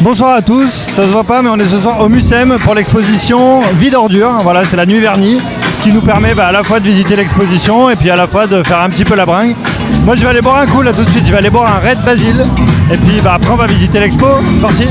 Bonsoir à tous, ça se voit pas mais on est ce soir au MUSEM pour l'exposition Vie d'ordures. Voilà, c'est la nuit vernie, ce qui nous permet à la fois de visiter l'exposition et puis à la fois de faire un petit peu la bringue. Moi je vais aller boire un coup là tout de suite, je vais aller boire un Red Basil et puis après on va visiter l'expo. C'est parti.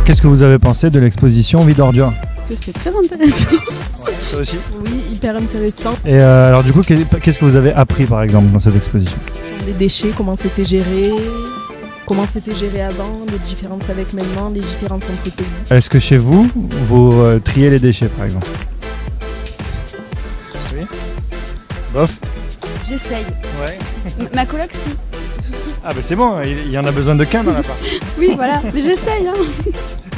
Qu'est-ce que vous avez pensé de l'exposition Vie d'ordures? Que c'était très intéressant. Ouais, toi aussi. Oui, hyper intéressant. Et alors du coup, qu'est-ce que vous avez appris par exemple dans cette exposition? Genre les déchets, comment c'était géré avant, les différences avec maintenant, les différences entre pays. Est-ce que chez vous, vous triez les déchets par exemple? Oui. Bof. J'essaye. Ouais. Ma coloc, si. Ah bah c'est bon, il y en a besoin de qu'un dans l'appart. Oui, voilà. Mais j'essaye, hein.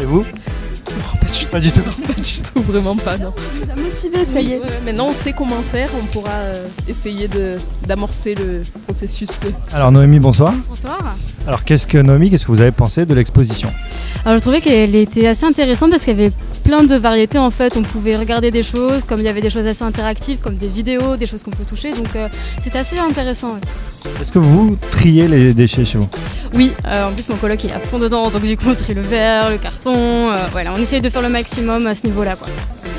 Et vous? Non, pas du tout. pas du tout, vraiment pas, non. Ça m'a motivé, ça y est. Ouais, maintenant on sait comment faire, on pourra essayer d'amorcer le processus. Alors Noémie, bonsoir. Bonsoir. Alors qu'est-ce que vous avez pensé de l'exposition? Alors je trouvais qu'elle était assez intéressante parce qu'il y avait plein de variétés en fait. On pouvait regarder des choses, comme il y avait des choses assez interactives, comme des vidéos, des choses qu'on peut toucher. Donc c'était assez intéressant. Ouais. Est-ce que vous triez les déchets chez vous? Oui, en plus mon coloc il est à fond dedans, donc du coup on trie le verre, le carton. Voilà, on essaye de faire le maximum à ce niveau-là, quoi.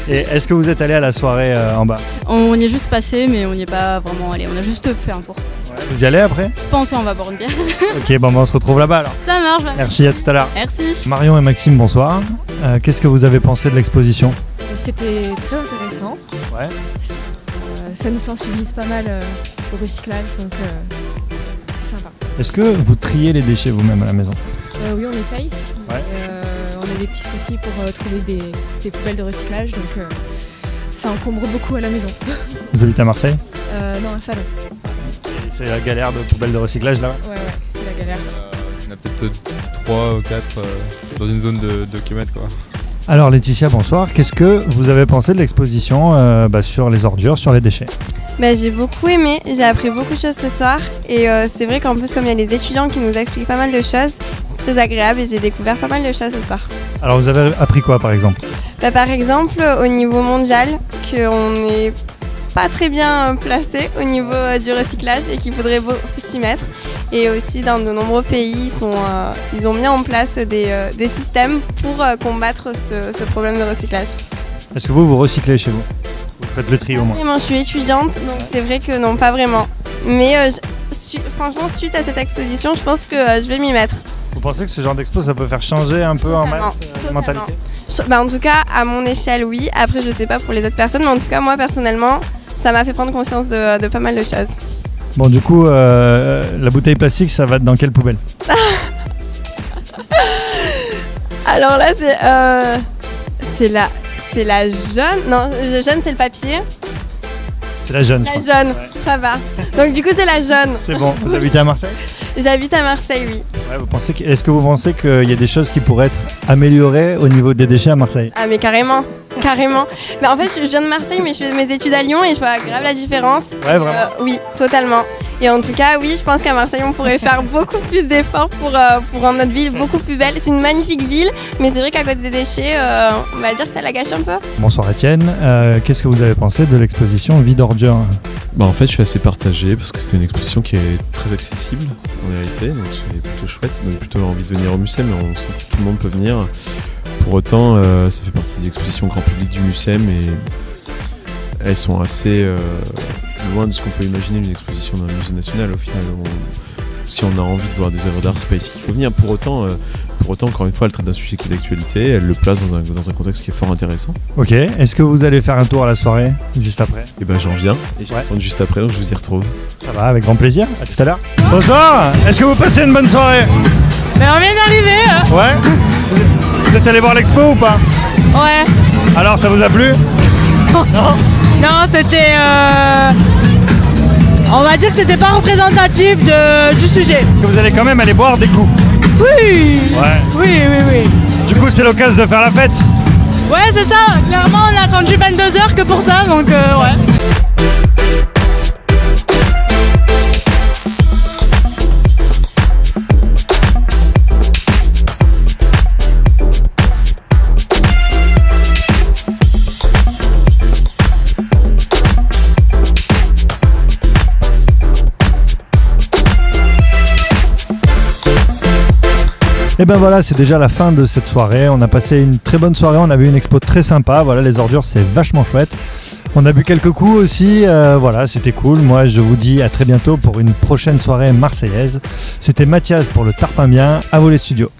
Et est-ce que vous êtes allé à la soirée en bas? On y est juste passé, mais on n'y est pas vraiment allé. On a juste fait un tour. Ouais. Vous y allez après? Je pense qu'on va boire une bière. Ok, bon, on se retrouve là-bas alors. Ça marche. Ouais. Merci, à tout à l'heure. Merci. Marion et Maxime, bonsoir. Qu'est-ce que vous avez pensé de l'exposition? C'était très intéressant. Ouais. Ça nous sensibilise pas mal au recyclage, donc c'est sympa. Est-ce que vous triez les déchets vous-même à la maison? Oui, on essaye. Ouais. On a des petits soucis pour trouver des poubelles de recyclage, donc ça encombre beaucoup à la maison. Vous habitez à Marseille? Non, à Salon. C'est la galère de poubelles de recyclage là? Ouais, c'est la galère. Il y en a peut-être 3 ou 4 dans une zone de 2 km quoi. Alors Laetitia, bonsoir. Qu'est-ce que vous avez pensé de l'exposition sur les ordures, sur les déchets? J'ai beaucoup aimé, j'ai appris beaucoup de choses ce soir. Et c'est vrai qu'en plus, comme il y a les étudiants qui nous expliquent pas mal de choses, c'est très agréable et j'ai découvert pas mal de choses ce soir. Alors vous avez appris quoi par exemple? Par exemple, au niveau mondial, qu'on n'est pas très bien placé au niveau du recyclage et qu'il faudrait s'y mettre. Et aussi dans de nombreux pays, ils ont mis en place des systèmes pour combattre ce problème de recyclage. Est-ce que vous recyclez chez vous? Vous faites le tri au moins? Vraiment, je suis étudiante, donc c'est vrai que non, pas vraiment. Mais franchement, suite à cette exposition, je pense que je vais m'y mettre. Vous pensez que ce genre d'expo, ça peut faire changer un peu en masse la mentalité? En tout cas, à mon échelle, oui. Après, je sais pas pour les autres personnes, mais en tout cas, moi, personnellement, ça m'a fait prendre conscience de pas mal de choses. Bon, du coup, la bouteille plastique, ça va dans quelle poubelle? Alors là, c'est la jaune. Non, le jaune, c'est le papier. C'est la jaune. La jaune, ouais. Ça va. Donc du coup, c'est la jaune. C'est bon. Vous habitez à Marseille? J'habite à Marseille, oui. Ouais, est-ce que vous pensez qu'il y a des choses qui pourraient être améliorées au niveau des déchets à Marseille? Ah mais carrément. Mais en fait, je viens de Marseille, mais je fais mes études à Lyon et je vois grave la différence. Ouais, vraiment. Oui, totalement. Et en tout cas, oui, je pense qu'à Marseille, on pourrait faire beaucoup plus d'efforts pour rendre notre ville beaucoup plus belle. C'est une magnifique ville, mais c'est vrai qu'à cause des déchets, on va dire que ça la gâche un peu. Bonsoir Étienne, qu'est-ce que vous avez pensé de l'exposition Vie d'ordures? En fait, je suis assez partagé parce que c'était une exposition qui est très accessible en vérité, donc c'est plutôt chouette. Donc plutôt envie de venir au MUSEM, mais on sent que tout le monde peut venir. Pour autant, ça fait partie des expositions grand public du MUSEM et elles sont assez loin de ce qu'on peut imaginer une exposition d'un musée national. Au final, si on a envie de voir des œuvres d'art, c'est pas ici qu'il faut venir. Pour autant, pour autant, encore une fois, elle traite d'un sujet qui est d'actualité, elle le place dans un contexte qui est fort intéressant. Ok, est-ce que vous allez faire un tour à la soirée juste après? Et ben j'en viens, et je Ouais. rentre juste après, donc je vous y retrouve. Ça va, avec grand plaisir, à tout à l'heure. Bonsoir, est-ce que vous passez une bonne soirée? Mais on vient d'arriver. Ouais. Vous êtes allé voir l'expo ou pas? Ouais. Alors, ça vous a plu? Non, c'était. On va dire que c'était pas représentatif du sujet. Que vous allez quand même aller boire des coups. Oui. Ouais. Oui. Du coup, c'est l'occasion de faire la fête. Ouais, c'est ça. Clairement, on a attendu 22h que pour ça, donc ouais. Et ben voilà, c'est déjà la fin de cette soirée. On a passé une très bonne soirée, on a vu une expo très sympa. Voilà, les ordures, c'est vachement chouette. On a bu quelques coups aussi, voilà, c'était cool. Moi, je vous dis à très bientôt pour une prochaine soirée marseillaise. C'était Mathias pour le Tarpin Bien, à vous les studios.